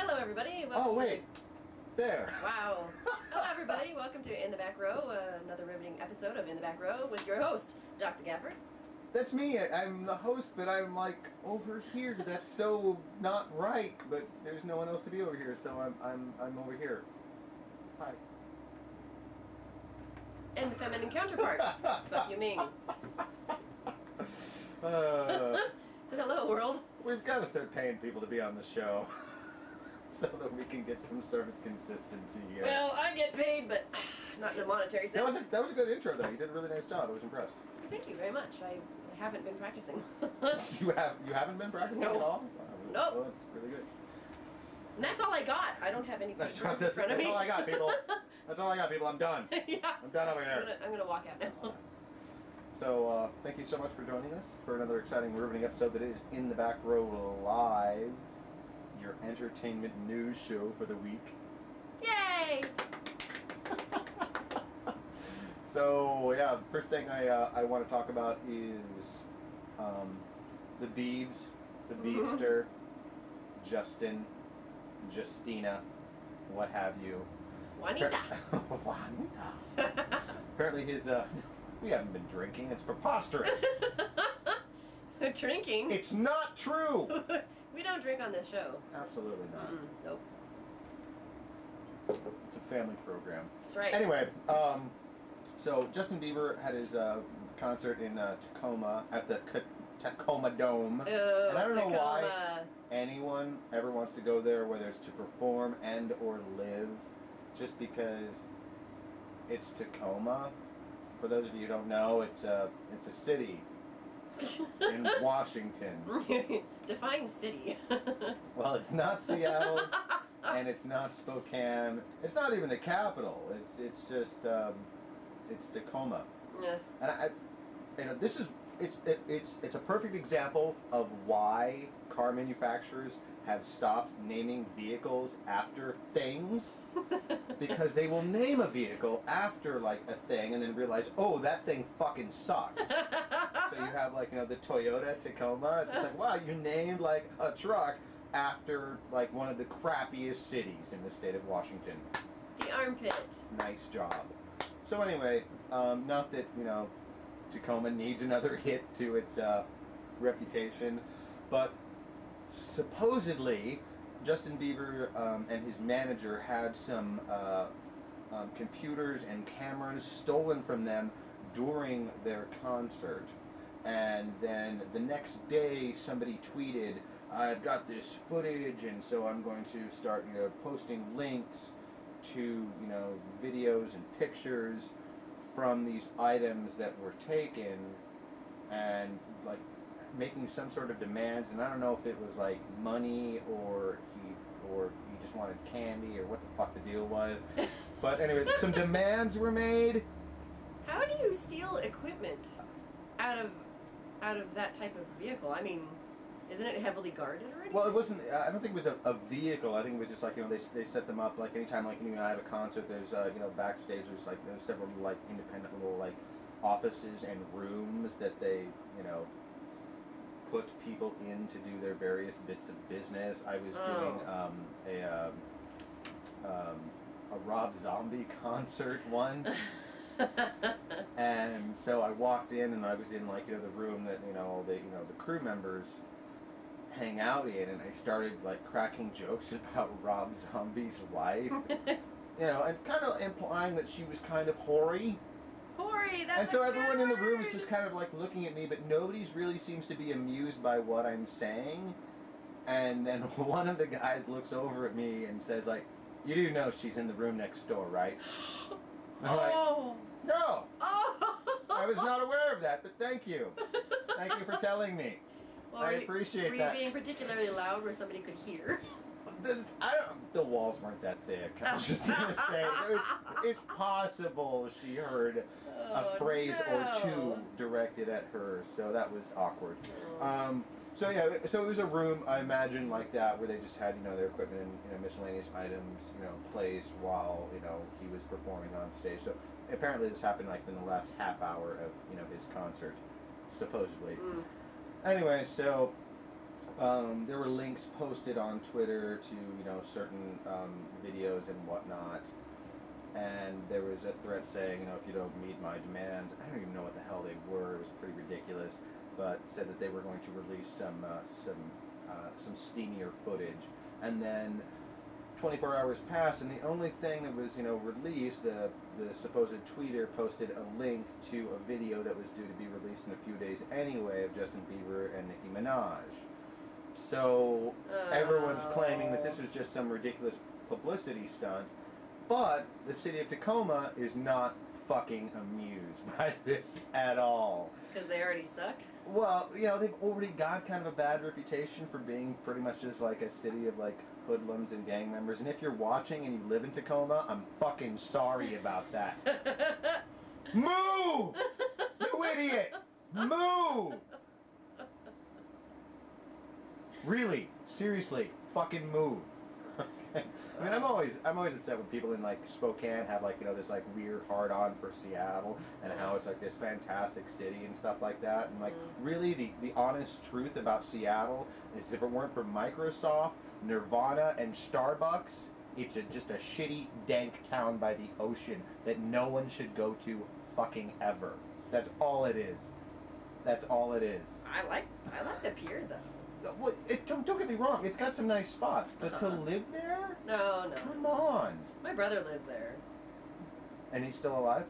Hello, everybody. Oh, wait. There. Wow. Hello, everybody. Welcome to In the Back Row, another riveting episode of In the Back Row with your host, Dr. Gaffer. That's me. I'm the host, but I'm like over here. That's so not right. But there's no one else to be over here, so I'm over here. Hi. And the feminine counterpart. Fuck you, Ming. So hello, world. We've got to start paying people to be on the show, so that we can get some sort of consistency here. Well, I get paid, but not in a monetary sense. That was a good intro, though. You did a really nice job. I was impressed. Thank you very much. I haven't been practicing. You haven't been practicing No. at all? Nope. Well, it's really good. And that's all I got. I don't have any papers in front of me. That's all I got, people. That's all I got, people. I'm done. Yeah. I'm done over here. I'm gonna walk out now. So, thank you so much for joining us for another exciting, riveting episode that is In the Back Row Live, your entertainment news show for the week. Yay! So, yeah, the first thing I want to talk about is the Beebs, the Beebster, Justin, Justina, what have you. Juanita. Juanita. Apparently his, we haven't been drinking. It's preposterous. Drinking? It's not true. We don't drink on this show. Absolutely not. Nope. It's a family program. That's right. Anyway, so Justin Bieber had his concert in Tacoma at the Tacoma Dome. And I don't know why anyone ever wants to go there, whether it's to perform and or live, just because it's Tacoma. For those of you who don't know, it's a city in Washington. Define city. Well, it's not Seattle, and it's not Spokane. It's not even the capital. It's just it's Tacoma. Yeah. And this is it's a perfect example of why car manufacturers have stopped naming vehicles after things, because they will name a vehicle after like a thing and then realize, oh, that thing fucking sucks. So you have like, you know, the Toyota Tacoma. It's just like, wow, you named like a truck after like one of the crappiest cities in the state of Washington. The armpit. Nice job. So anyway, not that, you know, Tacoma needs another hit to its reputation, but supposedly Justin Bieber and his manager had some computers and cameras stolen from them during their concert, and then the next day somebody tweeted, I've got this footage, and so I'm going to start, you know, posting links to, you know, videos and pictures from these items that were taken, and like making some sort of demands. And I don't know if it was like money or he just wanted candy or what the fuck the deal was. But anyway, some demands were made. How do you steal equipment out of that type of vehicle? I mean, isn't it heavily guarded already? Well, it wasn't. I don't think it was a vehicle. I think it was just like, you know, they set them up like anytime, like, you know, I have a concert. There's you know, backstage. There's like several like independent little like offices and rooms that they, you know, put people in to do their various bits of business. I was doing a Rob Zombie concert once. And so I walked in, and I was in like, you know, the room that, you know, all the, you know, the crew members hang out in, and I started like cracking jokes about Rob Zombie's wife. You know, and kind of implying that she was kind of hoary. Hoary, that's and so a everyone in the room word. is just kind of like looking at me, but nobody's really seems to be amused by what I'm saying. And then one of the guys looks over at me and says, like, you do know she's in the room next door, right? And I'm like, no! Oh. I was not aware of that, but thank you. Thank you for telling me. Well, I appreciate that. Were you being particularly loud where somebody could hear? The walls weren't that thick. I was just going to say, it's possible she heard a phrase or two directed at her, so that was awkward. So yeah, so it was a room, I imagine, like that, where they just had, you know, their equipment and, you know, miscellaneous items, you know, placed while, you know, he was performing on stage. So apparently this happened like in the last half hour of, you know, his concert, supposedly. Anyway, so There were links posted on Twitter to, certain videos and whatnot. And there was a threat saying, if you don't meet my demands, I don't even know what the hell they were. It was pretty ridiculous, but said that they were going to release some steamier footage. And then 24 hours passed, and the only thing that was, released, the supposed tweeter posted a link to a video that was due to be released in a few days anyway of Justin Bieber and Nicki Minaj. So everyone's claiming that this was just some ridiculous publicity stunt, but the city of Tacoma is not fucking amused by this at all. Because they already suck? Well, they've already got kind of a bad reputation for being pretty much just like a city of like hoodlums and gang members. And if you're watching and you live in Tacoma, I'm fucking sorry about that. Move! You idiot! Move! Really, seriously, fucking move. I mean, I'm always upset when people in like Spokane have like this like weird hard-on for Seattle and how it's like this fantastic city and stuff like that. And like really, the honest truth about Seattle is if it weren't for Microsoft, Nirvana, and Starbucks, it's just a shitty, dank town by the ocean that no one should go to fucking ever. That's all it is. That's all it is. I like the pier though. Well, don't get me wrong, it's got some nice spots, but to live there? No. Come on. My brother lives there. And he's still alive?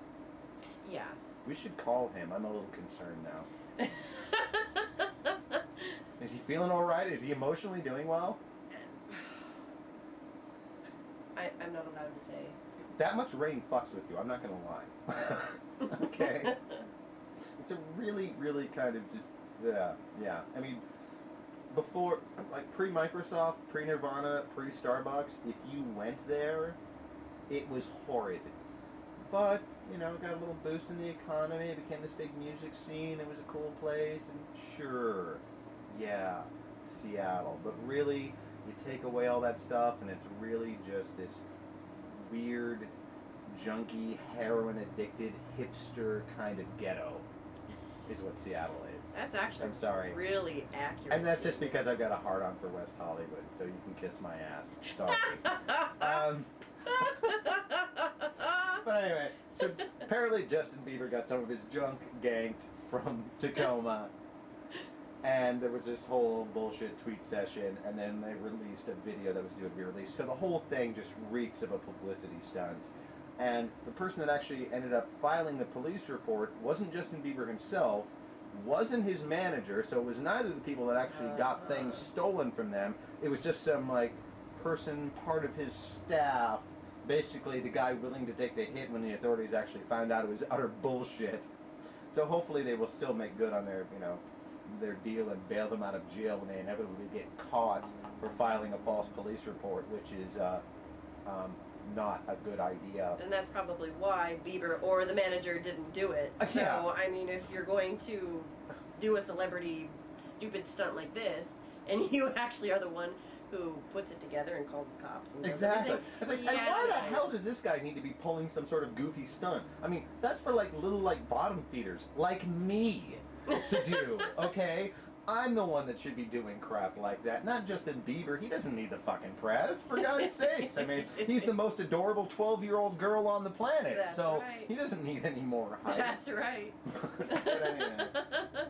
Yeah. We should call him. I'm a little concerned now. Is he feeling all right? Is he emotionally doing well? I'm not allowed to say. That much rain fucks with you, I'm not going to lie. Okay? It's a really, really kind of just, yeah. I mean, before, like pre-Microsoft, pre-Nirvana, pre-Starbucks, if you went there, it was horrid. But, got a little boost in the economy, it became this big music scene, it was a cool place, and sure, yeah, Seattle. But really, you take away all that stuff, and it's really just this weird, junky, heroin-addicted, hipster kind of ghetto, is what Seattle is. That's actually I'm sorry. Really accurate. And that's just because I've got a hard-on for West Hollywood, so you can kiss my ass. Sorry. But anyway, so apparently Justin Bieber got some of his junk ganked from Tacoma, and there was this whole bullshit tweet session, and then they released a video that was due to be released. So the whole thing just reeks of a publicity stunt. And the person that actually ended up filing the police report wasn't Justin Bieber himself, wasn't his manager, so it was neither the people that actually got things stolen from them. It was just some like person, part of his staff, basically the guy willing to take the hit when the authorities actually found out it was utter bullshit. So hopefully they will still make good on their their deal and bail them out of jail when they inevitably get caught for filing a false police report, which is not a good idea. And that's probably why Bieber or the manager didn't do it. So, Yeah. I mean, if you're going to do a celebrity stupid stunt like this, and you actually are the one who puts it together and calls the cops and does Exactly. everything, It's like, and why the hell does this guy need to be pulling some sort of goofy stunt? I mean, that's for like little like bottom feeders like me to do, okay? I'm the one that should be doing crap like that, not Justin Bieber. He doesn't need the fucking press, for God's sakes. I mean, he's the most adorable 12-year-old girl on the planet, That's so right. he doesn't need any more hype. That's right. But anyway,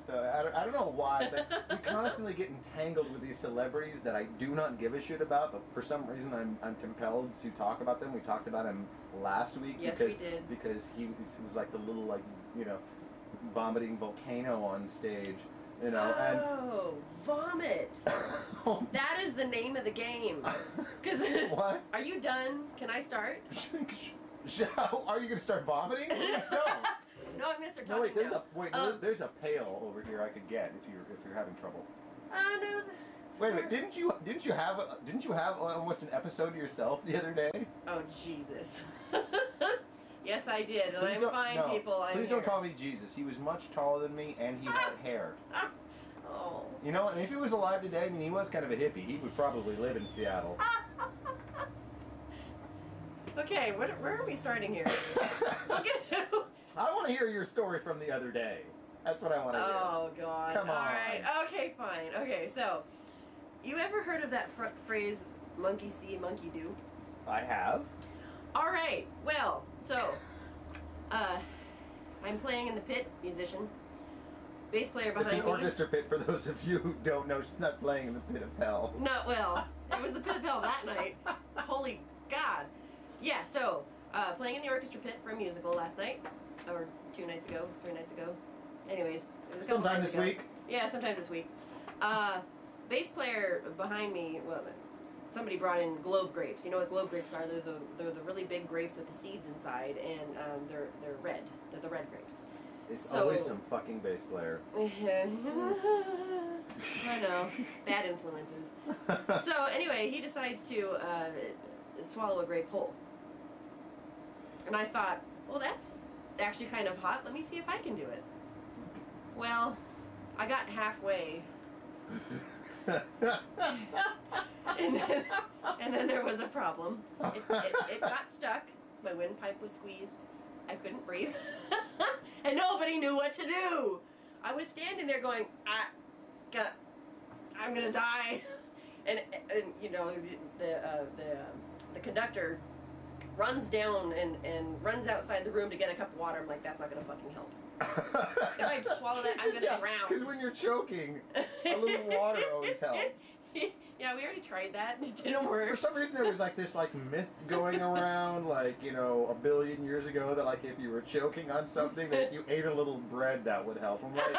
so I don't know why. It's like, we constantly get entangled with these celebrities that I do not give a shit about, but for some reason I'm compelled to talk about them. We talked about him last week. Yes, because, we did. Because he was like the little, like, vomiting volcano on stage. Oh, vomit! That is the name of the game. What? Are you done? Can I start? Are you going to start vomiting? Please don't. No, I'm going to start No, talking now. there's a pail over here I could get if you're having trouble. No. Wait a minute, didn't you have almost an episode to yourself the other day? Oh, Jesus. Yes, I did, and Please I'm don't- fine, no, people. Please don't call me Jesus. He was much taller than me, and he had hair. Oh. And if he was alive today, I mean, he was kind of a hippie. He would probably live in Seattle. Okay, where are we starting here? We'll get to... I want to hear your story from the other day. That's what I want to hear. Oh, God. Come on. All right. Okay, fine. Okay, so You ever heard of that phrase, monkey see, monkey do? I have. All right. Well, so, I'm playing in the pit, musician. Bass player behind me. It's an orchestra pit for those of you who don't know. She's not playing in the pit of hell. No, well, it was the pit of hell that night. Holy God. Yeah, so, playing in the orchestra pit for a musical last night. Or 2 nights ago, 3 nights ago. Anyways, it was a couple Sometime nights this ago. week. Yeah, sometime this week. Bass player behind me, well, somebody brought in globe grapes. You know what globe grapes are? They're the really big grapes with the seeds inside, and they're red. They're the red grapes. It's always some fucking bass player. I know. Bad influences. So anyway, he decides to swallow a grape whole. And I thought, well, that's actually kind of hot. Let me see if I can do it. Well, I got halfway. and then there was a problem. It got stuck. My windpipe was squeezed. I couldn't breathe. And nobody knew what to do. I was standing there going, I'm gonna die. And you know, the conductor runs down and runs outside the room to get a cup of water. I'm like, that's not gonna fucking help. If I swallow that, I'm gonna drown. Because when you're choking, a little water always helps. Yeah, we already tried that. It didn't work. For some reason, there was like this myth going around, like, you know, 1 billion years ago, that like if you were choking on something, that if you ate a little bread, that would help. I'm like,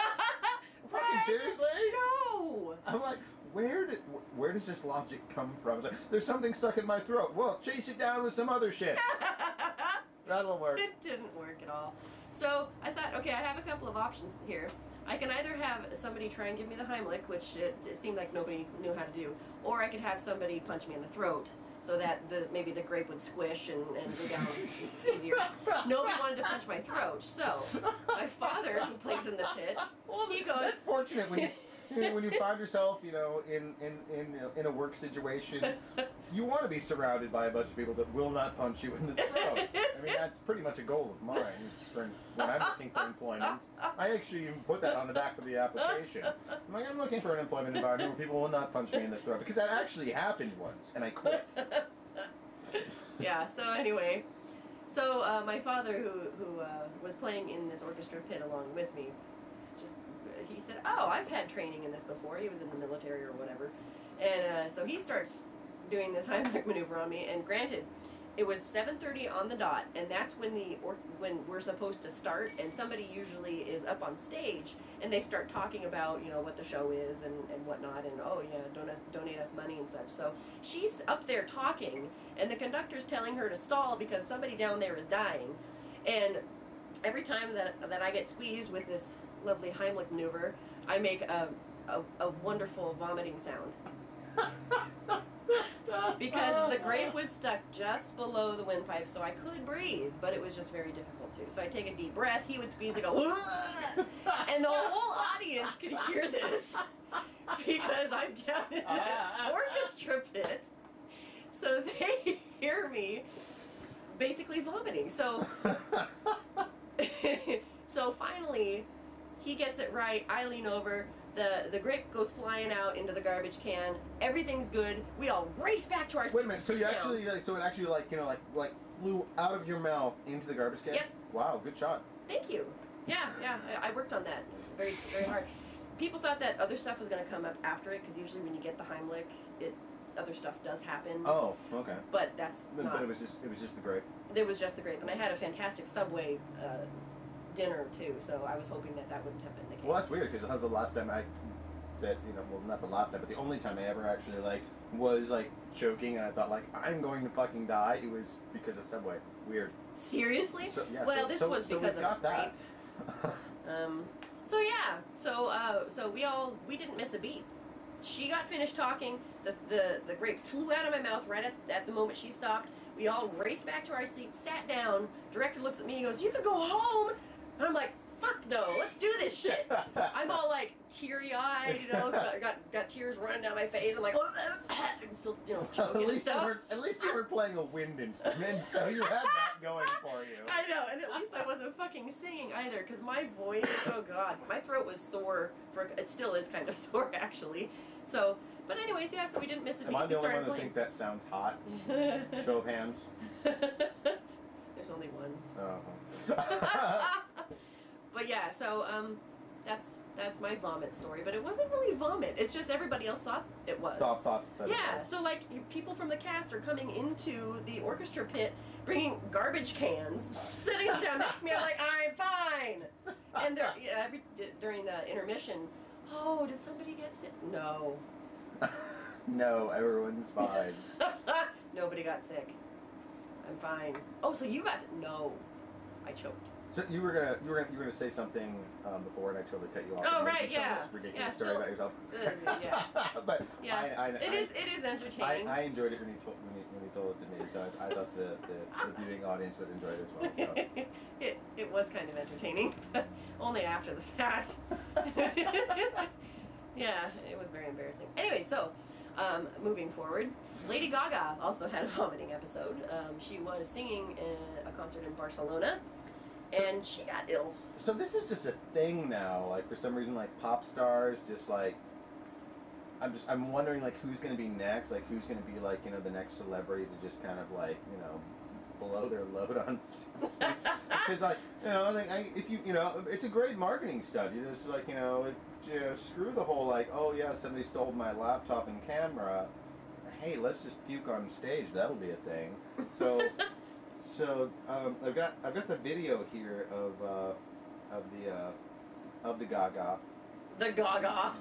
fucking seriously? No. I'm like, where does this logic come from? It's like, there's something stuck in my throat. Well, chase it down with some other shit. That'll work. It didn't work at all. So I thought, okay, I have a couple of options here. I can either have somebody try and give me the Heimlich, which it seemed like nobody knew how to do, or I could have somebody punch me in the throat so that maybe the grape would squish and go down easier. Nobody wanted to punch my throat, so my father, who plays in the pit, he goes. That's fortunate when you find yourself, you know, in a work situation. You want to be surrounded by a bunch of people that will not punch you in the throat. I mean, that's pretty much a goal of mine when I'm looking for employment. I actually even put that on the back of the application. I'm like, I'm looking for an employment environment where people will not punch me in the throat, because that actually happened once, and I quit. Yeah. So anyway, my father, who was playing in this orchestra pit along with me, he said, "Oh, I've had training in this before." He was in the military or whatever, and so he starts doing this Heimlich maneuver on me. And granted, it was 7:30 on the dot, and that's when when we're supposed to start. And somebody usually is up on stage, and they start talking about, you know, what the show is and whatnot, and oh yeah, donate us money and such. So she's up there talking, and the conductor's telling her to stall because somebody down there is dying. And every time that I get squeezed with this lovely Heimlich maneuver, I make a wonderful vomiting sound. Because the grape was stuck just below the windpipe, so I could breathe, but it was just very difficult to. So I take a deep breath, he would squeeze and go, "Ugh!" And the whole audience could hear this because I'm down in the orchestra pit. So they hear me basically vomiting. So, so finally, he gets it right. I lean over. The grape goes flying out into the garbage can. Everything's good. We all race back to our seats. Wait a minute. So you actually, so it actually, like, you know, like flew out of your mouth into the garbage can? Yep. Wow, good shot. Thank you. Yeah. I worked on that very, very hard. People thought that other stuff was going to come up after it, because usually when you get the Heimlich, other stuff does happen. Oh, okay. But that's not. But it was just the grape. It was just the grape, and I had a fantastic Subway dinner too, so I was hoping that wouldn't have been the case. Well, that's weird, because the last time not the last time, but the only time I ever actually was choking, and I thought I'm going to fucking die, it was because of Subway. Weird. Seriously? So, yeah, well, this was because of that. rape. So we didn't miss a beat. She got finished talking. The grape flew out of my mouth right at the moment she stopped. We all raced back to our seats, sat down. Director looks at me and goes, "You can go home." And I'm like, "Fuck no, let's do this shit." I'm all teary-eyed, you know, got tears running down my face. I'm like, I'm still, you know, choking and stuff. At least you were playing a wind instrument, so you had that going for you. I know, and at least I wasn't fucking singing either, because my voice, oh god, my throat was sore. It still is kind of sore, actually. So But anyways, yeah, so we didn't miss a beat. Am I We the only started one that playing. think that sounds hot? Show of hands. There's only one. Oh. But yeah, so that's my vomit story. But it wasn't really vomit. It's just everybody else thought it was. Thought that Yeah, it was. so like people from the cast are coming into the orchestra pit, bringing garbage cans, setting them down next to me. I'm like, I'm fine. And they're, during the intermission, oh, did somebody get sick? No. No, everyone's fine. Nobody got sick. I'm fine. Oh, so you got sick? No, I choked. So you were gonna say something before, and I totally cut you off. Oh, and made right, you tell yeah. This ridiculous Yeah, story still- about yourself. Yeah. But Yeah. I It is entertaining. I enjoyed it when you told it to me, so I thought the viewing audience would enjoy it as well. So. It was kind of entertaining, but only after the fact. Yeah, it was very embarrassing. Anyway, so moving forward, Lady Gaga also had a vomiting episode. She was singing a concert in Barcelona, and she got ill. So this is just a thing now. Like for some reason, like pop stars, just like I'm wondering like who's gonna be next. Like who's gonna be like the next celebrity to just kind of like blow their load on stage. Because like if you it's a great marketing stunt. You just like screw the whole like, oh yeah, somebody stole my laptop and camera. Hey, let's just puke on stage. That'll be a thing. So I've got the video here of the Gaga. The Gaga.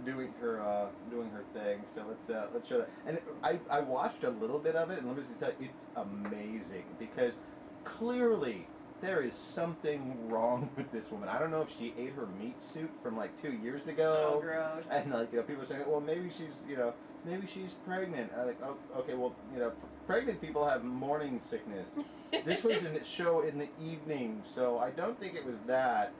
doing her thing. So let's show that. And I watched a little bit of it, and let me just tell you, it's amazing because clearly there is something wrong with this woman. I don't know if she ate her meat suit from like 2 years ago. Oh, gross. And like people are saying, well, maybe she's pregnant. I'm like, oh, okay, well, pregnant people have morning sickness. This was a show in the evening, so I don't think it was that.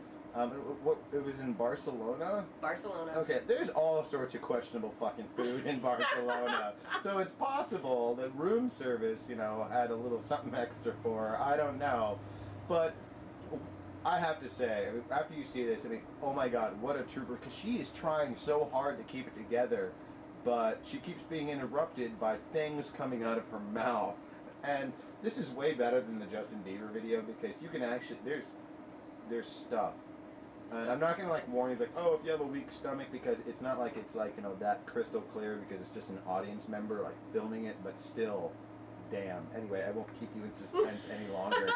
It was in Barcelona? Barcelona. Okay, there's all sorts of questionable fucking food in Barcelona. So it's possible that room service, had a little something extra for her. I don't know. But I have to say, after you see this, oh my God, what a trooper. Because she is trying so hard to keep it together, but she keeps being interrupted by things coming out of her mouth. And this is way better than the Justin Bieber video because you can actually, there's stuff. And I'm not gonna warn you oh, if you have a weak stomach, because it's not like it's that crystal clear because it's just an audience member filming it, but still, damn. Anyway, I won't keep you in suspense any longer.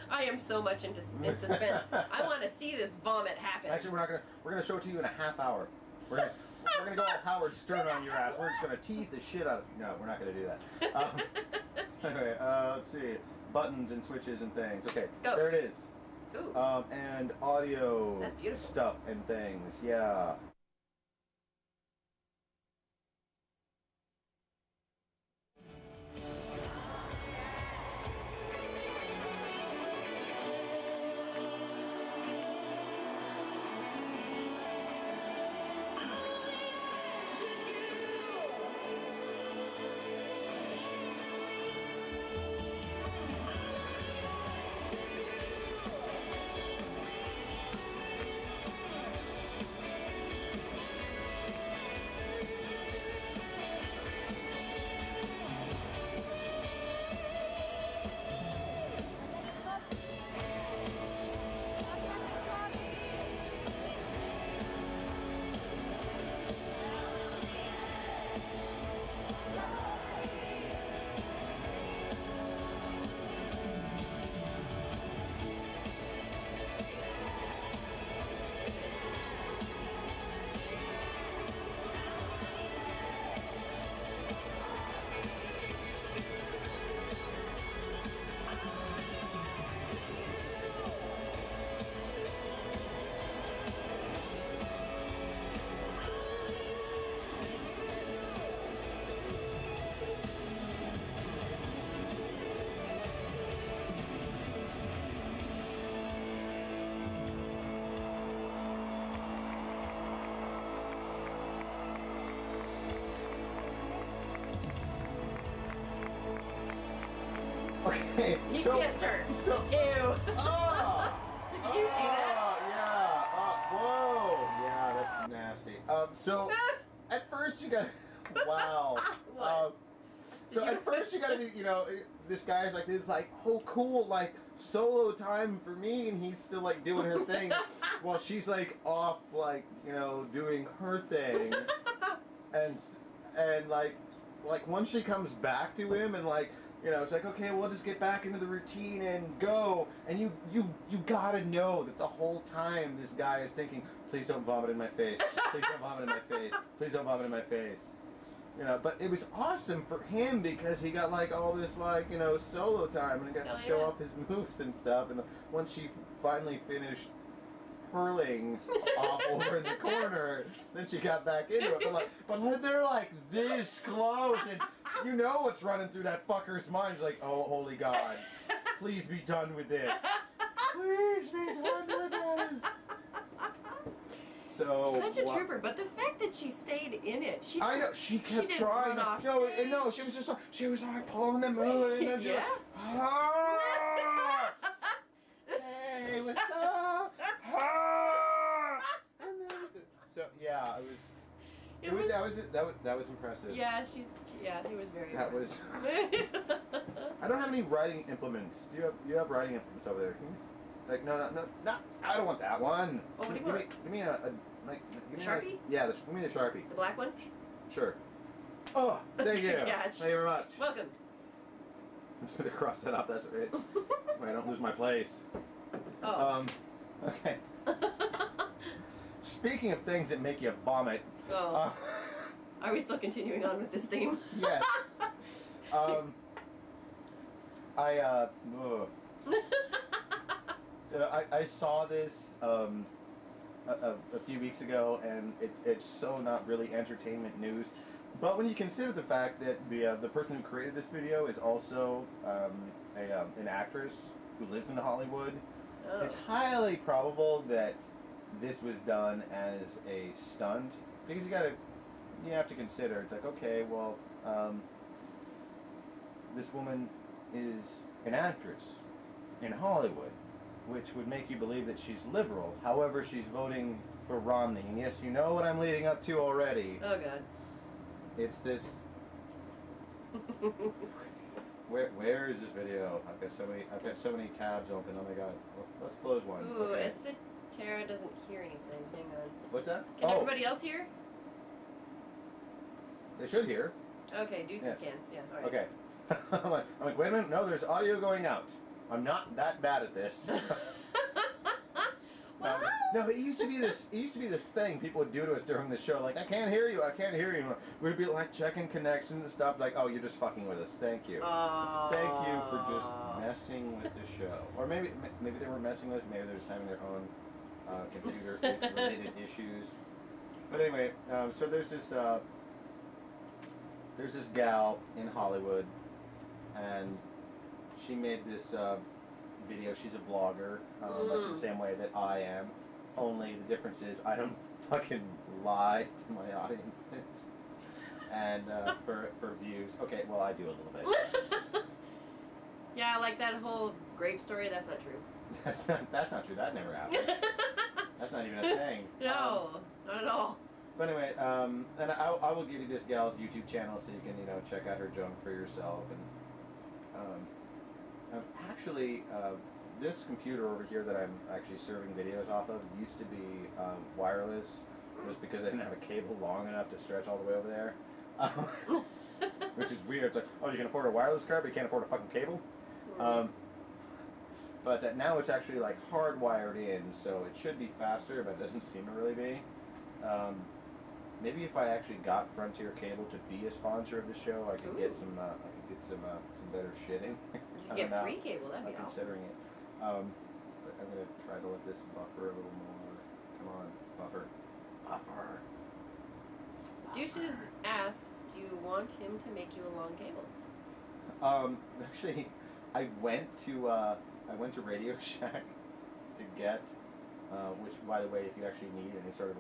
I am so much in suspense. I want to see this vomit happen. Actually, we're gonna show it to you in a half hour. We're gonna go all Howard Stern on your ass. We're just gonna tease the shit out of you. No, we're not gonna do that. So anyway, let's see, buttons and switches and things. Okay, Go. there it is. Ooh. And audio That's beautiful. stuff and things. Yeah. Okay, He so kissed her. So, Ew. oh, Did you see that? Yeah. Whoa. Yeah, that's nasty. So at first you got, wow. What? So at first you gotta be, you know, this guy's like, it's like, oh cool, like solo time for me, and he's still like doing her thing, while she's like off, like, you know, doing her thing, and like once she comes back to him, and like, you know, it's like, okay, we'll just get back into the routine and go, and you gotta know that the whole time this guy is thinking, please don't vomit in my face, please don't vomit in my face, please don't vomit in my face. You know, but it was awesome for him because he got like all this like, you know, solo time, and he got to show off his moves and stuff. And once she finally finished hurling off over in the corner, then she got back into it. But they're like this close, and you know what's running through that fucker's mind. He's like, oh holy God, please be done with this. Please be done with this. So such a trooper, but the fact that she stayed in it, I know she kept trying. No, she was just like, pulling them moving, and then she yeah. Ah! Hey, what's up? Ah! And then, so yeah, that was impressive. Yeah, he was very. That was. I don't have any writing implements. Do you have writing implements over there? Can you, like no, I don't want that one. Oh, what do you want? Give me a give me Sharpie? Yeah, give me the Sharpie. The black one? Sure. Oh, thank you. Yeah, thank you very much. Welcome. I'm just gonna cross that off. That's it. I don't lose my place. Oh. Okay. Speaking of things that make you vomit. Oh. Are we still continuing on with this theme? Yes. I saw this a few weeks ago, and it's so not really entertainment news. But when you consider the fact that the person who created this video is also an actress who lives in Hollywood, it's highly probable that this was done as a stunt, because you have to consider, it's like, okay, well, this woman is an actress in Hollywood, which would make you believe that she's liberal. However, she's voting for Romney, and yes, you know what I'm leading up to already. Oh God. It's this. Where is this video? I've got so many tabs open. Oh my God. Let's close one. Ooh, okay. Tara doesn't hear anything. Hang on. What's that? Can everybody else hear? They should hear. Okay, Deuces can. Yeah. All right. Okay. I'm like, wait a minute. No, there's audio going out. I'm not that bad at this. No, it used to be this thing people would do to us during the show. Like, I can't hear you. We'd be like checking connections and stuff. Like, oh, you're just fucking with us. Thank you. Thank you for just messing with the show. Or maybe they were messing with us. Maybe they're just having their own computer related issues. But anyway, so there's this gal in Hollywood, and she made this video. She's a vlogger, much in the same way that I am. Only the difference is I don't fucking lie to my audiences. And for views, okay, well I do a little bit. Yeah, like that whole grape story. That's not true. That's not true. That never happened. That's not even a thing. No, not at all. But anyway, and I will give you this gal's YouTube channel so you can check out her junk for yourself. And actually, this computer over here that I'm actually serving videos off of used to be wireless, just because I didn't have a cable long enough to stretch all the way over there. Which is weird. It's like, oh, you can afford a wireless card, but you can't afford a fucking cable. But now it's actually like hardwired in, so it should be faster, but it doesn't seem to really be. Maybe if I actually got Frontier Cable to be a sponsor of the show, I could get some better shitting. You could get free cable. That'd be awesome. Considering it. But I'm gonna try to let this buffer a little more. Come on, buffer. Deuces asks, do you want him to make you a long cable? Actually, I went to Radio Shack to get, which, by the way, if you actually need any sort of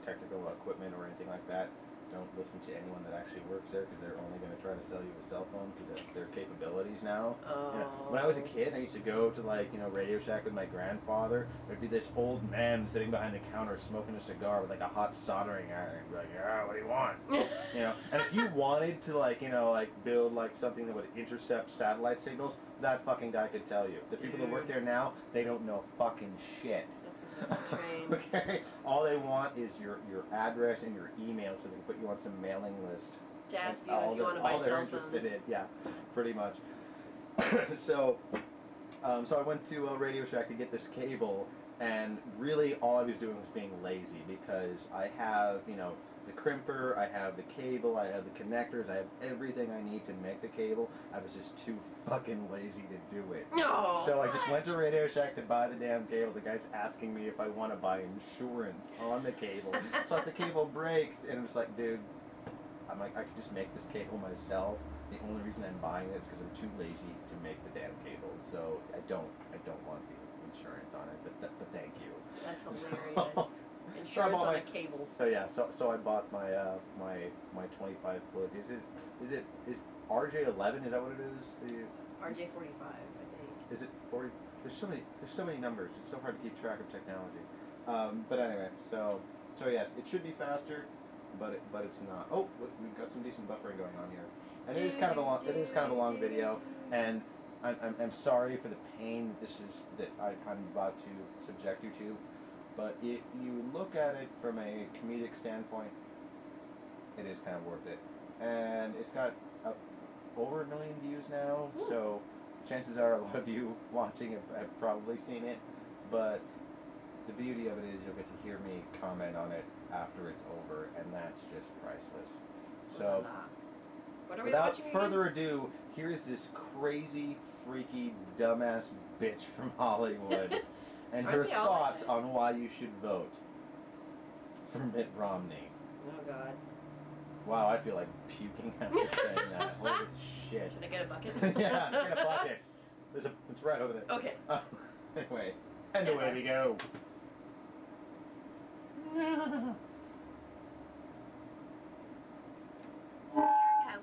technical equipment or anything like that, don't listen to anyone that actually works there because they're only going to try to sell you a cell phone because of their capabilities now. Oh. You know, when I was a kid, I used to go to like, you know, Radio Shack with my grandfather. There'd be this old man sitting behind the counter smoking a cigar with like a hot soldering iron. He'd be like, yeah, what do you want? You know, and if you wanted to like, you know, like build like something that would intercept satellite signals, that fucking guy could tell you. The people that work there now, they don't know fucking shit. Okay, all they want is your address and your email so they can put you on some mailing list. To ask you if you want to buy cell phones. Yeah, pretty much. So I went to Radio Shack to get this cable, and really all I was doing was being lazy because I have, you know, the crimper, I have the cable, I have the connectors, I have everything I need to make the cable. I was just too fucking lazy to do it. No. So I just went to Radio Shack to buy the damn cable. The guy's asking me if I want to buy insurance on the cable. So if the cable breaks, and it's like, dude, I'm like, I could just make this cable myself. The only reason I'm buying it is because I'm too lazy to make the damn cable. So I don't want the insurance on it. But thank you. That's hilarious. Insurance on a cable. So yeah, so I bought my my 25 foot. Is RJ11? Is that what it is? RJ45, I think. Is it 40? There's so many numbers. It's so hard to keep track of technology. But anyway, so yes, it should be faster, but it's not. Oh, we've got some decent buffering going on here, and it is kind of a long video, and I'm sorry for the pain that I'm about to subject you to. But if you look at it from a comedic standpoint, it is kind of worth it. And it's got over 1 million views now, so chances are a lot of you watching have probably seen it. But the beauty of it is you'll get to hear me comment on it after it's over, and that's just priceless. So, without further ado, here's this crazy, freaky, dumbass bitch from Hollywood. And her thoughts on why you should vote for Mitt Romney. Oh, God. Wow, I feel like puking after saying that. Holy shit. Can I get a bucket? Yeah, get a bucket. It's right over there. Okay. Anyway, and away we go.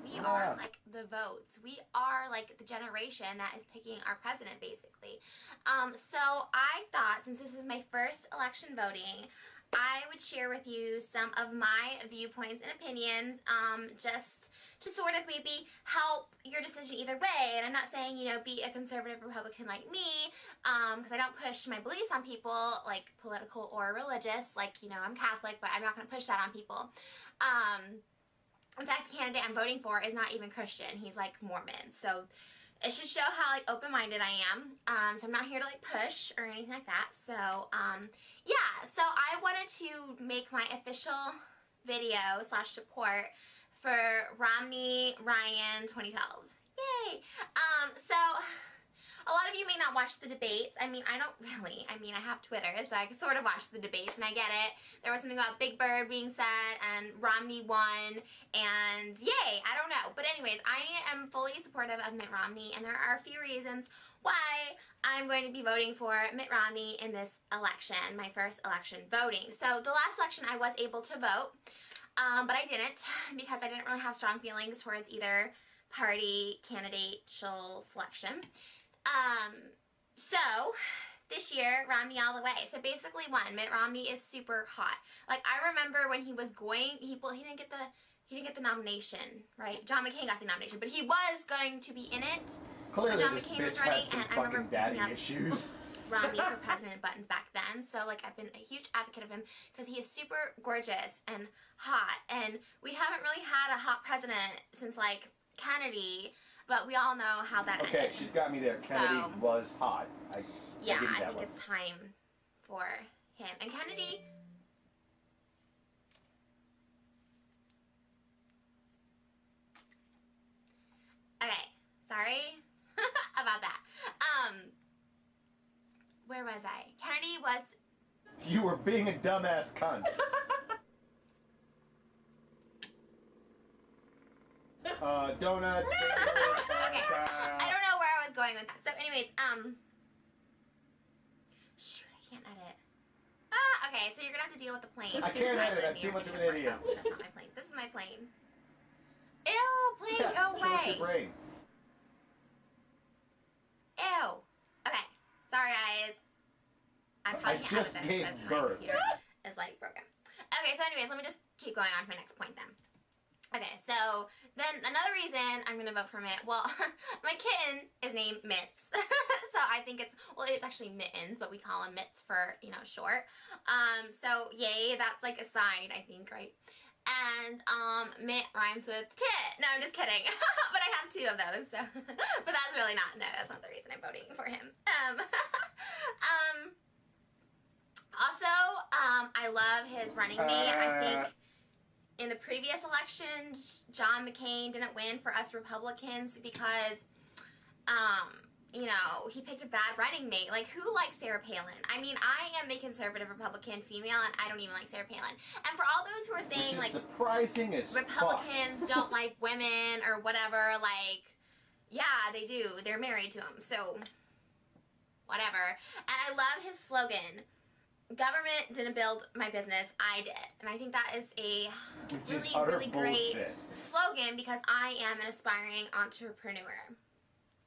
We are like the votes. We are like the generation that is picking our president, basically. So I thought, since this was my first election voting, I would share with you some of my viewpoints and opinions, just to sort of maybe help your decision either way. And I'm not saying, you know, be a conservative Republican like me, because I don't push my beliefs on people, like political or religious. Like, you know, I'm Catholic, but I'm not going to push that on people. In fact, the candidate I'm voting for is not even Christian. He's like Mormon. So it should show how like open-minded I am. So I'm not here to like push or anything like that. So yeah, so I wanted to make my official video / support for Romney Ryan 2012. Yay! So a lot of you may not watch the debates. I mean, I don't really. I mean, I have Twitter, so I can sort of watch the debates, and I get it. There was something about Big Bird being said, and Romney won, and yay, I don't know. But anyways, I am fully supportive of Mitt Romney, and there are a few reasons why I'm going to be voting for Mitt Romney in this election, my first election voting. So the last election I was able to vote, but I didn't, because I didn't really have strong feelings towards either party candidate selection. So this year, Romney all the way. So basically, Mitt Romney is super hot. Like, I remember when he was going, he didn't get the nomination, right? John McCain got the nomination, but he was going to be in it. Clearly, John this McCain bitch was running, has some and I remember fucking daddy picking up issues. Romney for president buttons back then. So like, I've been a huge advocate of him because he is super gorgeous and hot, and we haven't really had a hot president since like Kennedy. But we all know how that ended. Okay, she's got me there. Kennedy was hot. I think it's time for him. And Kennedy... Okay, sorry about that. Where was I? Kennedy was... You were being a dumbass cunt. Donuts. Okay, I don't know where I was going with that. So anyways, shoot, I can't edit. Okay, so you're gonna have to deal with the plane. I can't edit. I'm too much of an idiot. Oh, that's not my plane. This is my plane. Ew, plane, Yeah, go show us your away. brain. Ew. Okay, sorry guys. I probably can't just edit gave this because my birth. computer is like broken. Okay, so anyways, let me just keep going on to my next point then. Okay, so then another reason I'm gonna vote for Mitt. Well, my kitten is named Mitts, so I think it's actually Mittens, but we call him Mitts for short. So yay, that's like a sign, I think, right? And Mitt rhymes with tit. No, I'm just kidding. But I have 2 of those, so but that's really not. No, that's not the reason I'm voting for him. Also, I love his running mate. I think in the previous elections, John McCain didn't win for us Republicans because, he picked a bad running mate. Like, who likes Sarah Palin? I mean, I am a conservative Republican female, and I don't even like Sarah Palin. And for all those who are saying, Which is like, surprising as Republicans don't like women or whatever, like, yeah, they do. They're married to him, so whatever. And I love his slogan. Government didn't build my business, I did. And I think that is a really great slogan because I am an aspiring entrepreneur.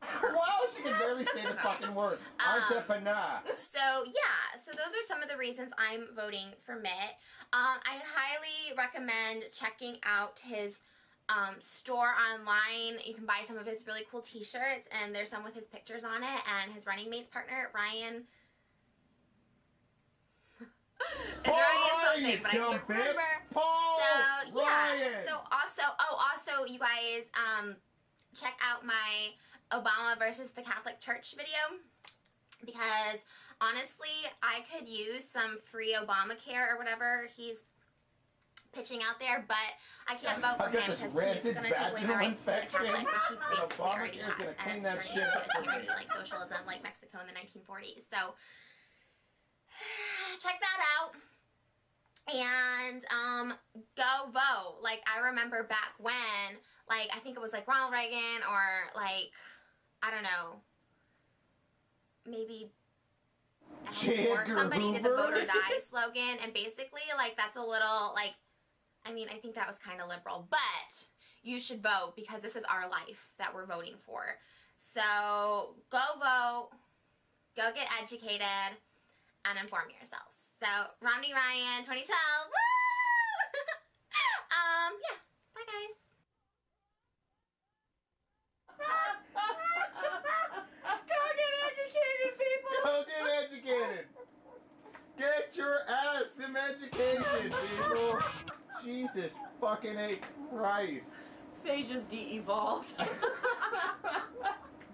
Wow, she can barely say the fucking word. Entrepreneur. So, yeah. So those are some of the reasons I'm voting for Mitt. I highly recommend checking out his store online. You can buy some of his really cool t-shirts, and there's some with his pictures on it, and his running mate's partner, Ryan. It's Ryan something, but I can't remember. So yeah. So also you guys check out my Obama versus the Catholic Church video, because honestly I could use some free Obamacare or whatever he's pitching out there, but I can't vote for him because he's going to take away my right to be a Catholic, which he basically already has, and it's turning into a tyranny like socialism like Mexico in the 1940s. So check that out. And go vote. Like, I remember back when, like, I think it was like Ronald Reagan or like, I don't know, maybe or somebody did the vote or die slogan, and basically like that's a little like, I mean, I think that was kind of liberal, but you should vote because this is our life that we're voting for. So go vote, go get educated, and inform yourselves. So, Romney Ryan, 2012, woo! Yeah, bye guys. Go get educated, people! Go get educated! Get your ass some education, people! Jesus fucking A Christ. Faye just de-evolved.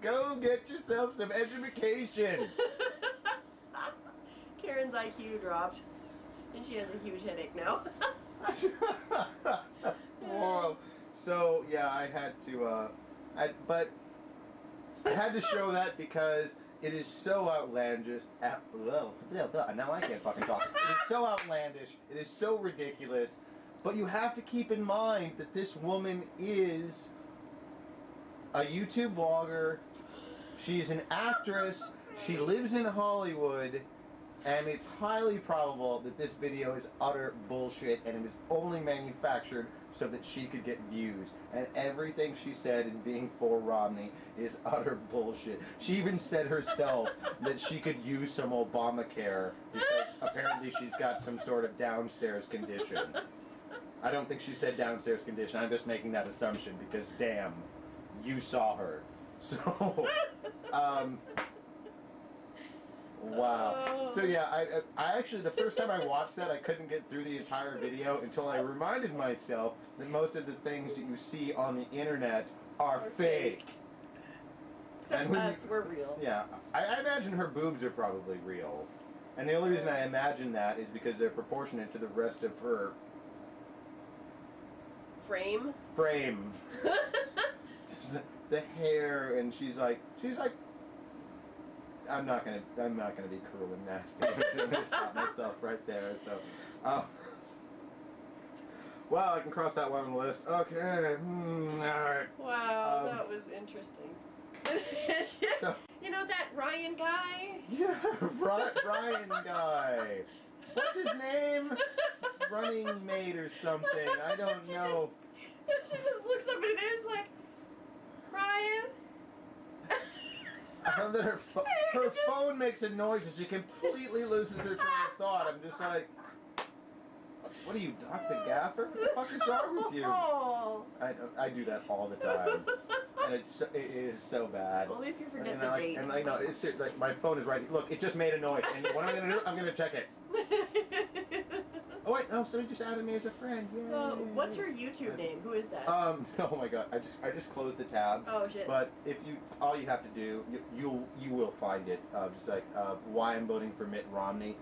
Go get yourself some education! Karen's IQ dropped, and she has a huge headache now. Whoa. So yeah, I had to, but I had to show that because it is so outlandish. Now I can't fucking talk. It is so outlandish. It is so ridiculous. But you have to keep in mind that this woman is a YouTube vlogger. She is an actress. She lives in Hollywood. And it's highly probable that this video is utter bullshit and it was only manufactured so that she could get views. And everything she said in being for Romney is utter bullshit. She even said herself that she could use some Obamacare because apparently she's got some sort of downstairs condition. I don't think she said downstairs condition. I'm just making that assumption because, damn, you saw her. So, wow. So yeah, I actually, the first time I watched that, I couldn't get through the entire video until I reminded myself that most of the things that you see on the internet are fake. Except and us, we're real. Yeah, I imagine her boobs are probably real. And the only reason I imagine that is because they're proportionate to the rest of her frame. The hair, and she's like, I'm not gonna be cruel and nasty. I'm gonna stop myself right there. So, well, I can cross that one on the list. Okay, all right. Wow, that was interesting. So, you know that Ryan guy? yeah, Ryan guy. What's his name? It's running mate or something. I don't know. She just looks up and there's like, Ryan. I know that her phone makes a noise and she completely loses her train of thought. I'm just like, what are you, Dr. Gaffer? What the fuck is wrong with you? Oh. I do that all the time, and it is so bad. Only if you forget and the date. And I know it's like my phone is right. Look, it just made a noise, and what am I gonna do? I'm gonna check it. Oh wait, no, somebody just added me as a friend. Yay. What's her YouTube name? Who is that? Oh my god, I just closed the tab. Oh shit. But if you, all you have to do, you will find it. Just like why I'm voting for Mitt Romney.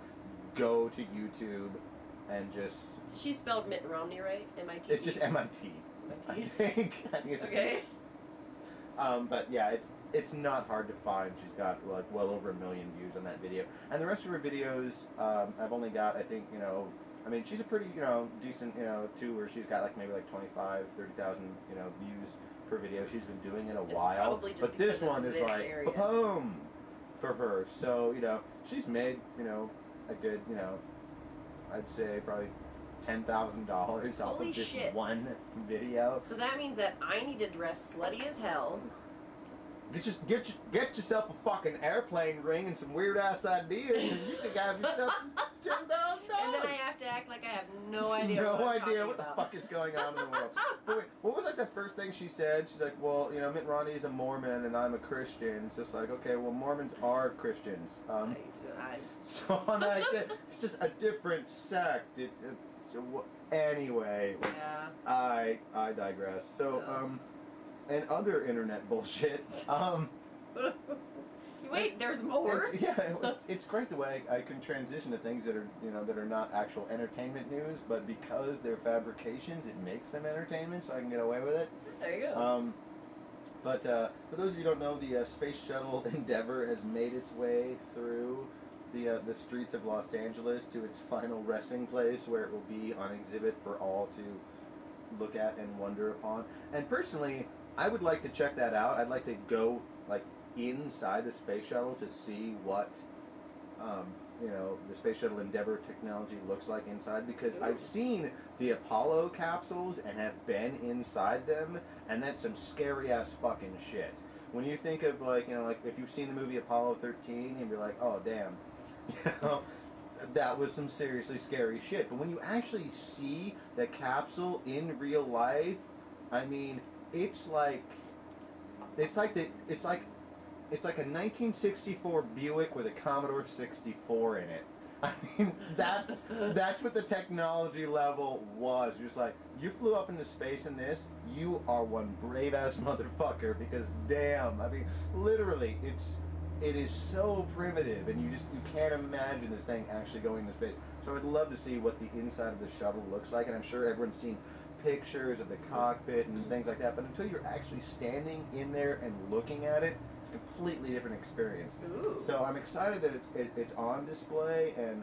Go to YouTube, and just. She spelled Mitt Romney right? M-I-T. It's just MIT. I think it's okay. But yeah, it's not hard to find. She's got like well over 1 million views on that video, and the rest of her videos, I've only got, I think, I mean, she's a pretty, decent, too, where she's got like maybe like 25, 30,000, views per video. She's been doing it a while, but this one is like, boom, for her. So, she's made, a good, I'd say probably $10,000 off of this one video. So that means that I need to dress slutty as hell. Get yourself a fucking airplane ring and some weird ass ideas, and you can have yourself $10,000. And then I have to act like I have no idea. What the fuck is going on in the world. But wait, what was like the first thing she said? She's like, well, Mitt Romney is a Mormon and I'm a Christian. It's just like, okay, well, Mormons are Christians. So I'm like, it's just a different sect. Anyway, yeah. I digress. So and other internet bullshit. Wait, there's more. It's great the way I can transition to things that are not actual entertainment news, but because they're fabrications, it makes them entertainment, so I can get away with it. There you go. But for those of you who don't know, the Space Shuttle Endeavour has made its way through the streets of Los Angeles to its final resting place, where it will be on exhibit for all to look at and wonder upon. And personally, I would like to check that out. I'd like to go like inside the space shuttle to see what the Space Shuttle Endeavour technology looks like inside, because I've seen the Apollo capsules and have been inside them, and that's some scary ass fucking shit. When you think of like if you've seen the movie Apollo 13, you'd be like, oh damn, that was some seriously scary shit. But when you actually see the capsule in real life, I mean, it's like a 1964 Buick with a Commodore 64 in it. I mean, that's what the technology level was. Just like, you flew up into space in this, you are one brave ass motherfucker, because damn, I mean, literally, it is so primitive, and you can't imagine this thing actually going into space. So I'd love to see what the inside of the shuttle looks like, and I'm sure everyone's seen pictures of the cockpit and things like that, but until you're actually standing in there and looking at it, it's a completely different experience. Ooh. So I'm excited that it's on display, and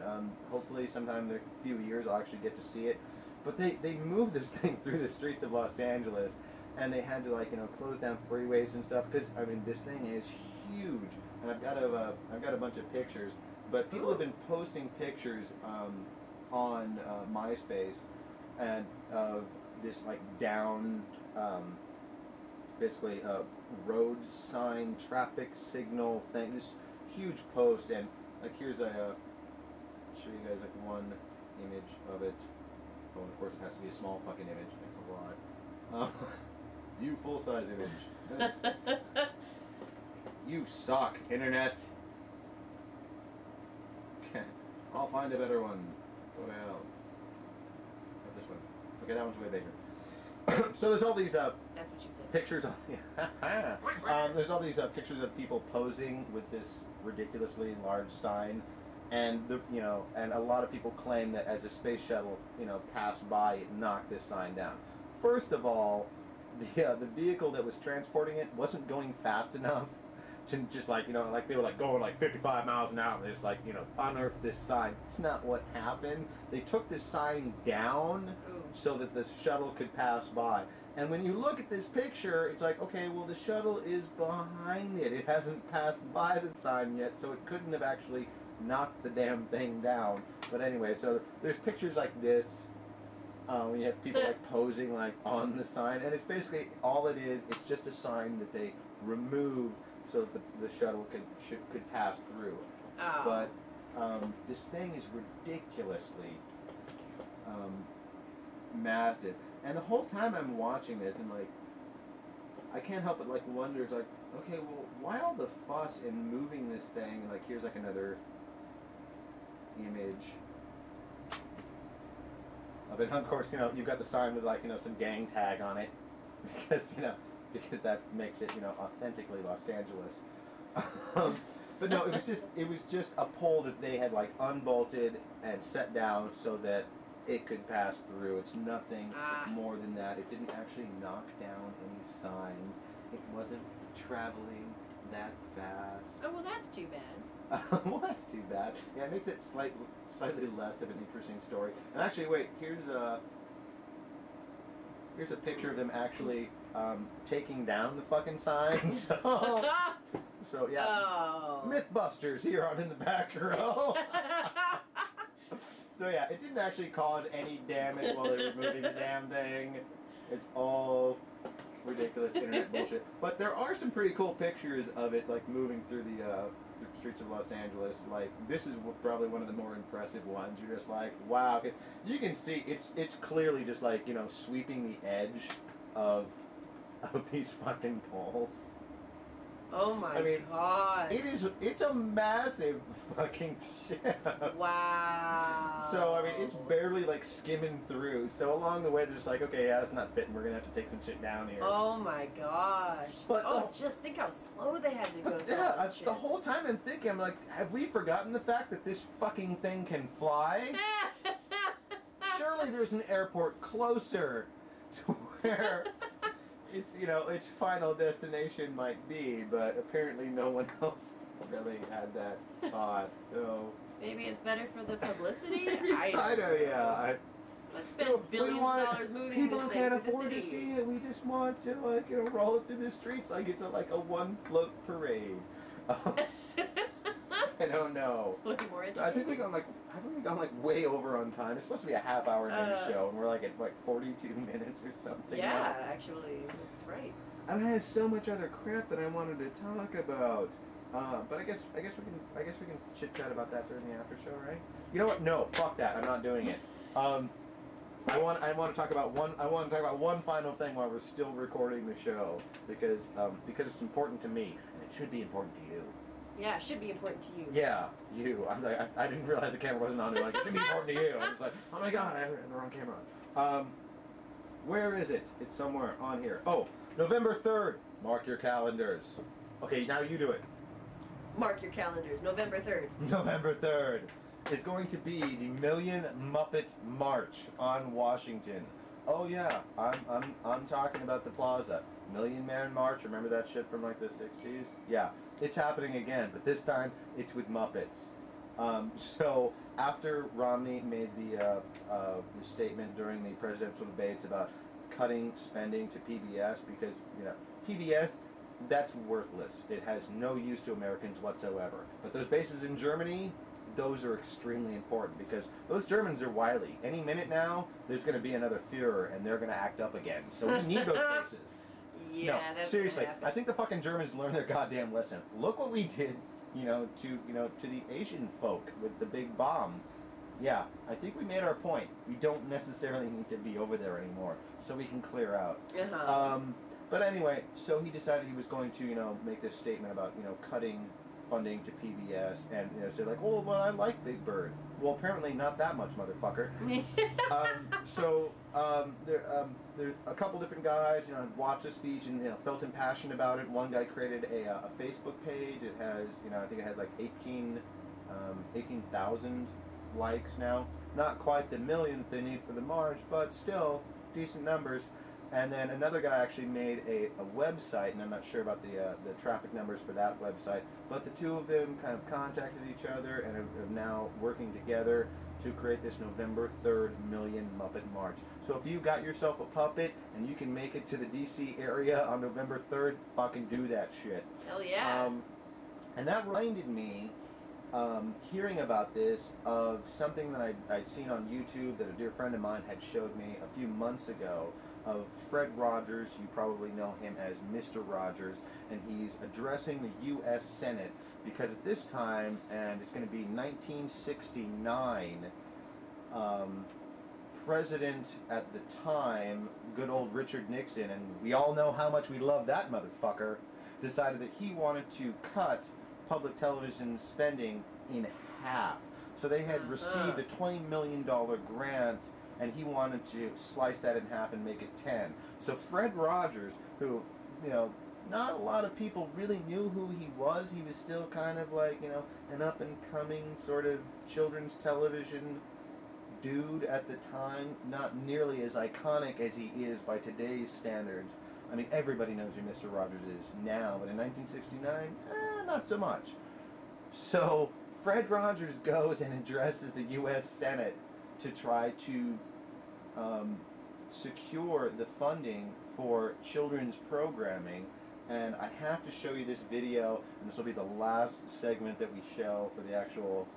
hopefully sometime in the next few years I'll actually get to see it. But they moved this thing through the streets of Los Angeles, and they had to close down freeways and stuff, because I mean, this thing is huge, and I've got a bunch of pictures, but people have been posting pictures on MySpace and of this down basically road sign traffic signal thing, this huge post, and here's show you guys one image of it. Oh, and of course it has to be a small fucking image, thanks a lot. View full size image. You suck, internet. Okay, I'll find a better one. What the hell? Not this one. Okay, that one's way bigger. So there's all these that's what you said. pictures of there's all these pictures of people posing with this ridiculously large sign, and and a lot of people claim that as a space shuttle passed by, it knocked this sign down. First of all, the vehicle that was transporting it wasn't going fast enough to just they were going 55 miles an hour, and they just unearth this sign. It's not what happened. They took this sign down so that the shuttle could pass by. And when you look at this picture, it's like, okay, well, the shuttle is behind it. It hasn't passed by the sign yet, so it couldn't have actually knocked the damn thing down. But anyway, so there's pictures like this. When you have people like posing like on the sign, and it's basically all it is. It's just a sign that they removed so that the shuttle could pass through. Oh. But this thing is ridiculously massive, and the whole time I'm watching this, and like I can't help but like wonder, it's like, okay, well, why all the fuss in moving this thing? And like here's like another image of it. And of course, you know, you've got the sign with like, you know, some gang tag on it because that makes it, you know, authentically Los Angeles. But no, it was just a pole that they had like unbolted and set down so that it could pass through. It's nothing more than that. It didn't actually knock down any signs. It wasn't traveling that fast. Oh, well, that's too bad. Well, that's too bad. Yeah, it makes it slightly less of an interesting story. And actually, wait, here's a picture of them actually taking down the fucking signs. So yeah, Mythbusters here on In the Back Row. So yeah, it didn't actually cause any damage while they were moving the damn thing. It's all ridiculous internet bullshit. But there are some pretty cool pictures of it, like moving through the streets of Los Angeles. Like this is probably one of the more impressive ones. You're just like, wow, 'cause you can see it's clearly just like, you know, sweeping the edge of these fucking poles. Oh my god. It's a massive fucking ship. Wow. So, I mean, it's barely like skimming through. So along the way, they're just like, okay, yeah, it's not fitting. We're going to have to take some shit down here. Oh my gosh. But just think how slow they had to go through yeah, all this shit. the whole time I'm thinking, I'm like, have we forgotten the fact that this fucking thing can fly? Surely there's an airport closer to where its, you know, its final destination might be, but apparently no one else really had that thought. So maybe it's better for the publicity. I know, yeah. Let's spend billions of dollars moving people this who thing can't through the afford to city. see it. We just want to, like, you know, roll it through the streets like it's a one float parade. I don't know. Looking more interesting. I think we gone like way over on time. It's supposed to be a half-hour news show, and we're like at like 42 minutes or something. Yeah, now. actually, that's right. And I had so much other crap that I wanted to talk about. But I guess we can chit chat about that during the after show, right? You know what? No, fuck that. I'm not doing it. I want to talk about one final thing while we're still recording the show because it's important to me and it should be important to you. Yeah, it should be important to you. Yeah, you. I'm like, I didn't realize the camera wasn't on. They're like, it should be important to you. I was like, oh my god, I have the wrong camera on. Where is it? It's somewhere on here. Oh, November 3rd. Mark your calendars. Okay, now you do it. Mark your calendars. November 3rd. November 3rd is going to be the Million Muppet March on Washington. Oh yeah, I'm talking about the plaza. Million Man March. Remember that shit from like the 60s? Yeah. It's happening again, but this time it's with Muppets. So after Romney made the statement during the presidential debates about cutting spending to PBS because, you know, PBS, that's worthless. It has no use to Americans whatsoever. But those bases in Germany, those are extremely important because those Germans are wily. Any minute now, there's going to be another Führer and they're going to act up again. So we need those bases. Yeah, no, that's seriously. I think the fucking Germans learned their goddamn lesson. Look what we did, to the Asian folk with the big bomb. Yeah, I think we made our point. We don't necessarily need to be over there anymore, so we can clear out. But anyway, so he decided he was going to, make this statement about, cutting funding to PBS and, say like, oh, well, I like Big Bird. Well, apparently not that much, motherfucker. There's a couple different guys, watched the speech and, felt impassioned about it. One guy created a Facebook page. It has, I think it has like 18,000 likes now. Not quite the millionth they need for the march, but still decent numbers. And then another guy actually made a website, and I'm not sure about the traffic numbers for that website, but the two of them kind of contacted each other and are now working together to create this November 3rd Million Muppet March. So if you got yourself a puppet and you can make it to the DC area on November 3rd, fucking do that shit. Hell yeah. And that reminded me hearing about this of something that I'd seen on YouTube that a dear friend of mine had showed me a few months ago of Fred Rogers. You probably know him as Mr. Rogers, and he's addressing the U.S. Senate because at this time, and it's going to be 1969, President at the time, good old Richard Nixon, and we all know how much we love that motherfucker, decided that he wanted to cut public television spending in half. So they had received a $20 million grant, and he wanted to slice that in half and make it 10. So Fred Rogers, who, you know, not a lot of people really knew who he was. He was still kind of like, you know, an up-and-coming sort of children's television dude at the time, not nearly as iconic as he is by today's standards. I mean, everybody knows who Mr. Rogers is now, but in 1969, not so much. So Fred Rogers goes and addresses the U.S. Senate to try to secure the funding for children's programming. And I have to show you this video, and this will be the last segment that we show for the actual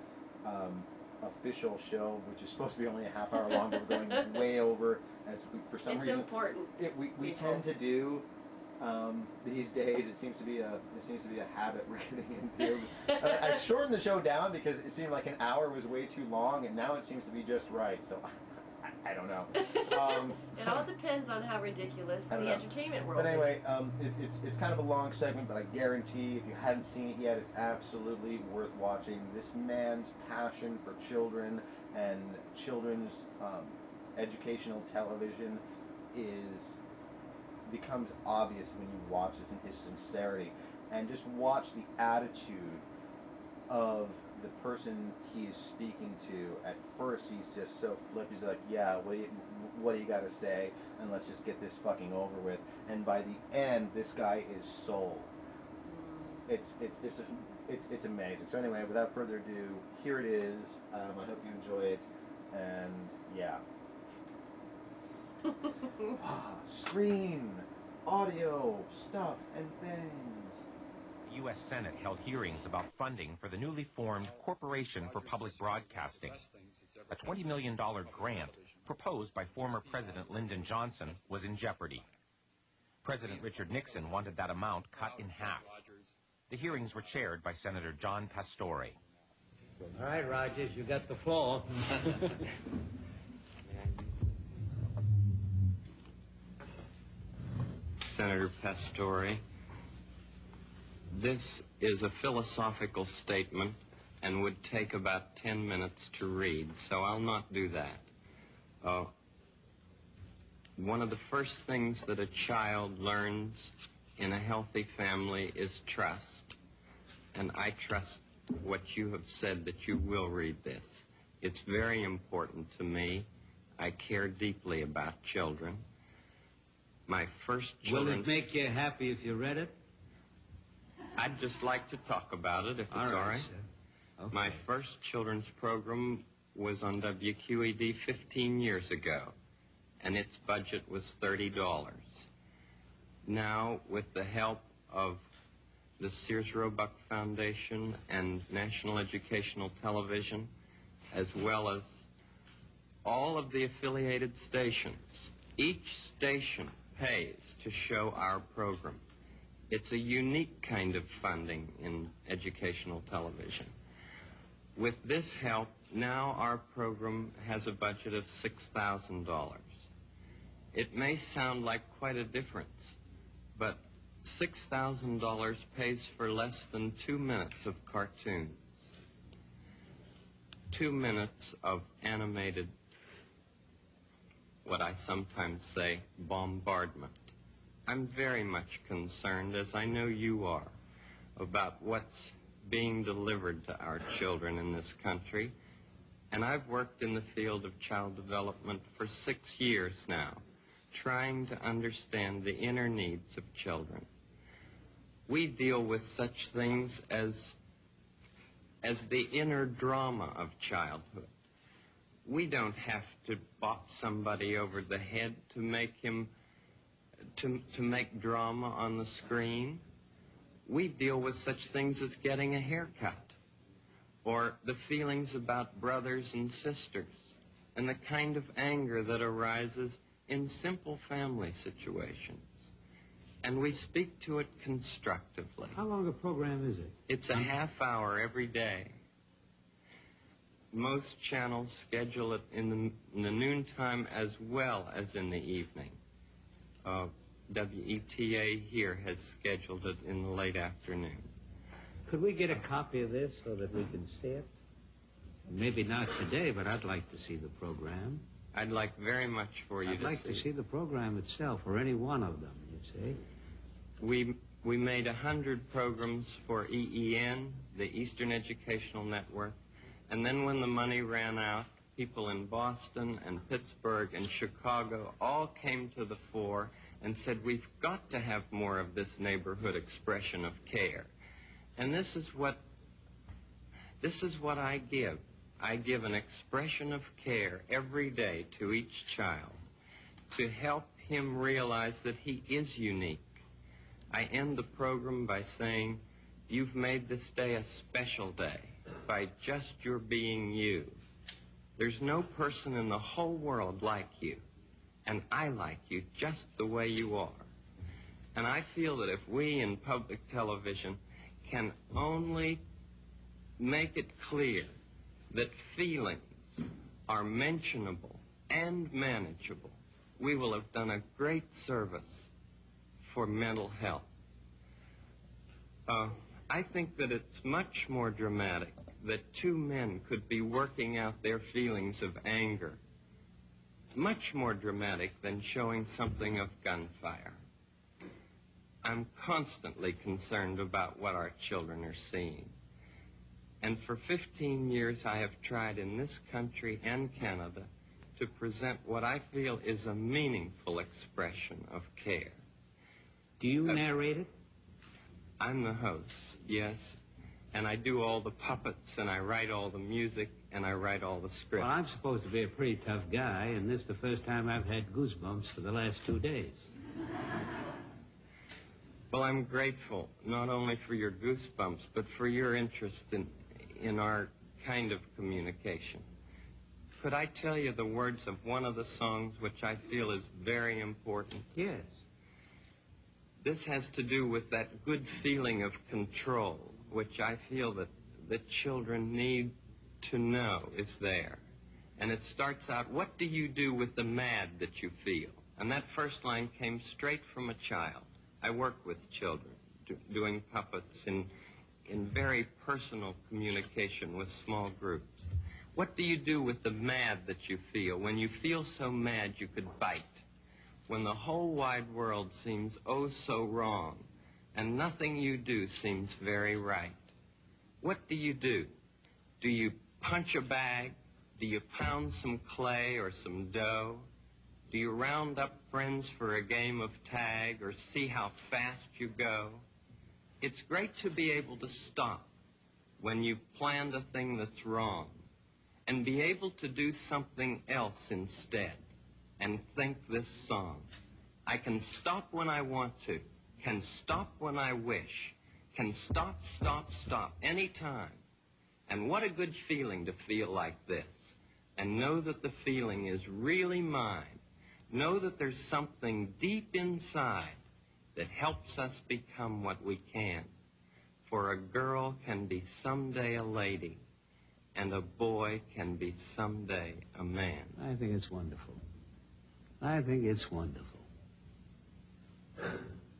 official show, which is supposed to be only a half hour long, but we're going way over, as we, for some reason, it's important. We tend to do these days. It seems to be a habit we're getting into. I shortened the show down because it seemed like an hour was way too long, and now it seems to be just right. So I don't know. It all depends on how ridiculous the entertainment world is. But anyway, it's kind of a long segment, but I guarantee if you hadn't seen it yet, it's absolutely worth watching. This man's passion for children and children's educational television becomes obvious when you watch this, and his sincerity. And just watch the attitude of the person he is speaking to. At first, he's just so flipped. He's like, "Yeah, what do you got to say? And let's just get this fucking over with." And by the end, this guy is sold. It's amazing. So anyway, without further ado, here it is. I hope you enjoy it. And yeah. Screen, audio, stuff, and things. The U.S. Senate held hearings about funding for the newly formed Corporation for Public Broadcasting. A $20 million grant proposed by former President Lyndon Johnson was in jeopardy. President Richard Nixon wanted that amount cut in half. The hearings were chaired by Senator John Pastore. All right, Rogers, you got the floor. Senator Pastore, this is a philosophical statement and would take about 10 minutes to read, so I'll not do that. One of the first things that a child learns in a healthy family is trust, and I trust what you have said that you will read this. It's very important to me. I care deeply about children. My first children... Will it make you happy if you read it? I'd just like to talk about it, if it's all right. Sir. Okay. My first children's program was on WQED 15 years ago, and its budget was $30. Now, with the help of the Sears Roebuck Foundation and National Educational Television, as well as all of the affiliated stations, each station pays to show our program. It's a unique kind of funding in educational television. With this help, now our program has a budget of $6,000. It may sound like quite a difference, but $6,000 pays for less than 2 minutes of cartoons, 2 minutes of animated, what I sometimes say, bombardment. I'm very much concerned, as I know you are, about what's being delivered to our children in this country. And I've worked in the field of child development for 6 years now, trying to understand the inner needs of children. We deal with such things as the inner drama of childhood. We don't have to bop somebody over the head to make him, to make drama on the screen. We deal with such things as getting a haircut, or the feelings about brothers and sisters, and the kind of anger that arises in simple family situations. And we speak to it constructively. How long a program is it? It's a half hour every day. Most channels schedule it in the noontime as well as in the evening. WETA here has scheduled it in the late afternoon. Could we get a copy of this so that we can see it? Maybe not today, but I'd like to see the program. I'd like very much for you I'd like to see the program itself, or any one of them, you see. We made 100 programs for EEN, the Eastern Educational Network, and then when the money ran out, people in Boston and Pittsburgh and Chicago all came to the fore and said, we've got to have more of this neighborhood expression of care. And this is what I give. I give an expression of care every day to each child to help him realize that he is unique. I end the program by saying, you've made this day a special day by just your being you. There's no person in the whole world like you, and I like you just the way you are. And I feel that if we in public television can only make it clear that feelings are mentionable and manageable, we will have done a great service for mental health. I think that it's much more dramatic that two men could be working out their feelings of anger. Much more dramatic than showing something of gunfire. I'm constantly concerned about what our children are seeing. And for 15 years I have tried in this country and Canada to present what I feel is a meaningful expression of care. Do you narrate it? I'm the host, yes. And I do all the puppets, and I write all the music, and I write all the scripts. Well, I'm supposed to be a pretty tough guy, and this is the first time I've had goosebumps for the last 2 days. Well, I'm grateful, not only for your goosebumps, but for your interest in our kind of communication. Could I tell you the words of one of the songs which I feel is very important? Yes. This has to do with that good feeling of control, which I feel that the children need to know is there. And it starts out, what do you do with the mad that you feel? And that first line came straight from a child. I work with children, doing puppets in very personal communication with small groups. What do you do with the mad that you feel? When you feel so mad you could bite. When the whole wide world seems oh so wrong, and nothing you do seems very right. What do you do? Do you punch a bag? Do you pound some clay or some dough? Do you round up friends for a game of tag or see how fast you go? It's great to be able to stop when you've planned a thing that's wrong and be able to do something else instead and think this song. I can stop when I want to, can stop when I wish, can stop, stop, stop, anytime. And what a good feeling to feel like this and know that the feeling is really mine. Know that there's something deep inside that helps us become what we can. For a girl can be someday a lady, and a boy can be someday a man. I think it's wonderful. I think it's wonderful.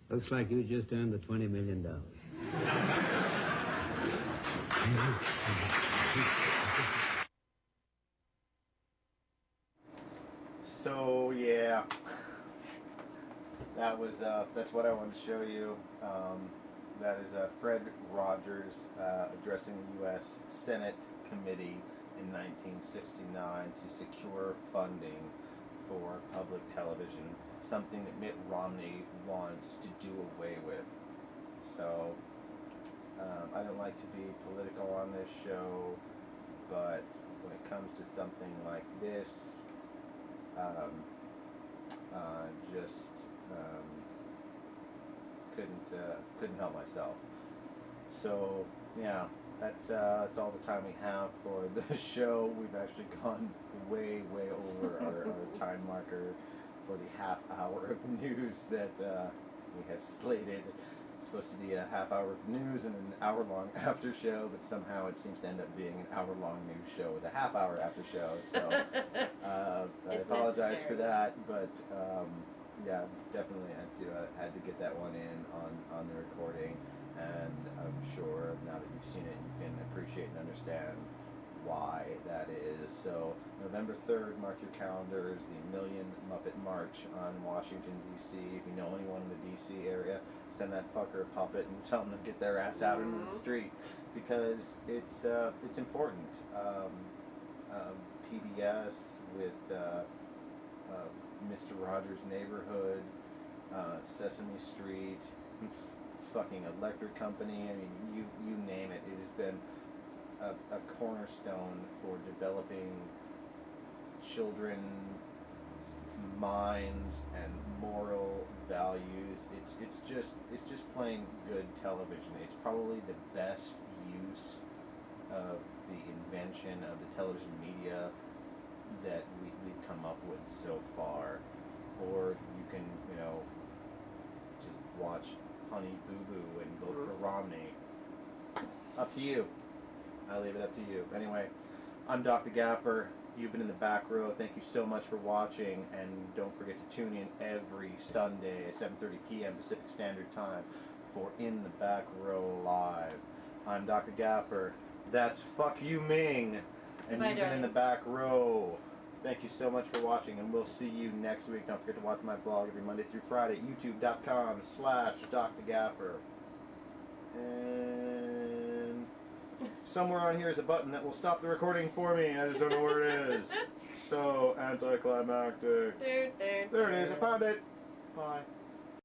Looks like you just earned the $20 million. So yeah, that's what I wanted to show you. That is Fred Rogers addressing the U.S. Senate Committee in 1969 to secure funding for public television, something that Mitt Romney wants to do away with. So I don't like to be political on this show, but when it comes to something like this, couldn't help myself. So, yeah, that's all the time we have for the show. We've actually gone way over our time marker for the half hour of news that we have slated. It's supposed to be a half hour of news and an hour-long after show, but somehow it seems to end up being an hour-long news show with a half hour after show. So I apologize for that, but yeah, definitely had to get that one in on the recording, and I'm sure now that you've seen it, you can appreciate and understand why that is. So November 3rd, mark your calendars, the Million Muppet March on Washington, D.C. If you know anyone in the D.C. area, send that fucker a puppet and tell them to get their ass out into the street, because it's important. PBS with Mr. Rogers' Neighborhood, Sesame Street, fucking Electric Company, I mean, you name it. It has been a cornerstone for developing children's minds and moral values. It's just plain good television. It's probably the best use of the invention of the television media that we've come up with so far. Or you can, just watch Honey Boo Boo and vote for Romney. Up to you. I'll leave it up to you. Anyway, I'm Dr. Gaffer. You've been in the back row. Thank you so much for watching, and don't forget to tune in every Sunday at 7:30 p.m. Pacific Standard Time for In the Back Row Live. I'm Dr. Gaffer. That's Fuck You, Ming. And Bye, you've been in the back row. Thank you so much for watching, and we'll see you next week. Don't forget to watch my blog every Monday through Friday, youtube.com/Dr. Gaffer. And somewhere on here is a button that will stop the recording for me. I just don't know where it is. So anticlimactic. There it is. I found it. Bye.